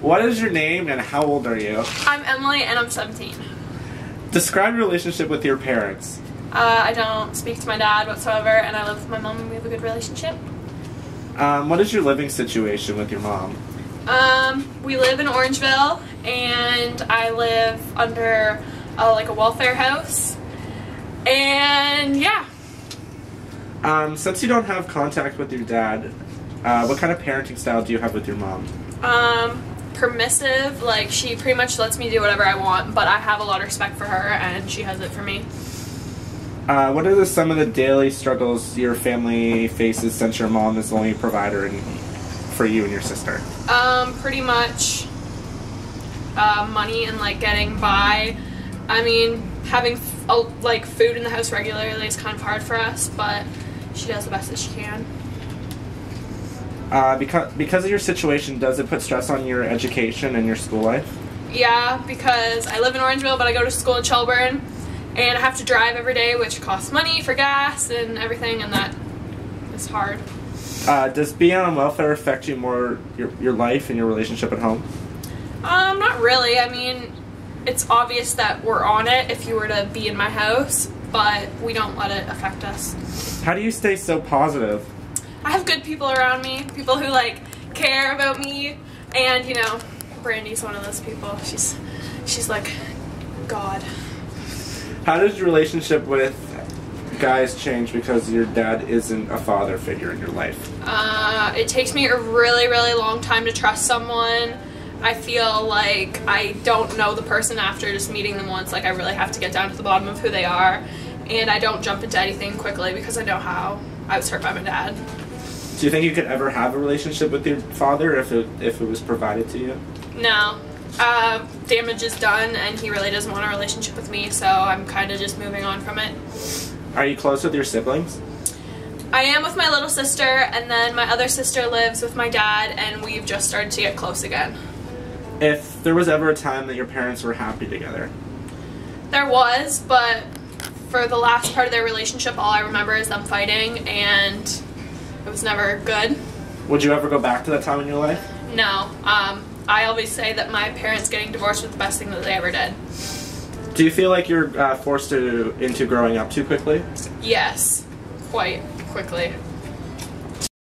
What is your name and how old are you? I'm Emily and I'm 17. Describe your relationship with your parents. I don't speak to my dad whatsoever, and I live with my mom and we have a good relationship. What is your living situation with your mom? We live in Orangeville, and I live under like a welfare house, and yeah. Since you don't have contact with your dad, what kind of parenting style do you have with your mom? Permissive, like she pretty much lets me do whatever I want, but I have a lot of respect for her and she has it for me. What are some of the daily struggles your family faces since your mom is the only provider for you and your sister? Pretty much money and like getting by. I mean, having like food in the house regularly is kind of hard for us, but she does the best that she can. Because of your situation, does it put stress on your education and your school life? Yeah, because I live in Orangeville, but I go to school in Shelburne, and I have to drive every day, which costs money for gas and everything, and that is hard. Does being on welfare affect you more, your life and your relationship at home? Not really. I mean, it's obvious that we're on it if you were to be in my house, but we don't let it affect us. How do you stay so positive? I have good people around me, people who like care about me, and you know, Brandy's one of those people. She's like God. How does your relationship with guys change because your dad isn't a father figure in your life? It takes me a really, really long time to trust someone. I feel like I don't know the person after just meeting them once. Like I really have to get down to the bottom of who they are, and I don't jump into anything quickly because I know how I was hurt by my dad. Do you think you could ever have a relationship with your father if it was provided to you? No. Damage is done, and he really doesn't want a relationship with me, so I'm kind of just moving on from it. Are you close with your siblings? I am with my little sister, and then my other sister lives with my dad, and we've just started to get close again. If there was ever a time that your parents were happy together? There was, but for the last part of their relationship, all I remember is them fighting, and it was never good. Would you ever go back to that time in your life? No. I always say that my parents getting divorced was the best thing that they ever did. Do you feel like you're forced into growing up too quickly? Yes, quite quickly.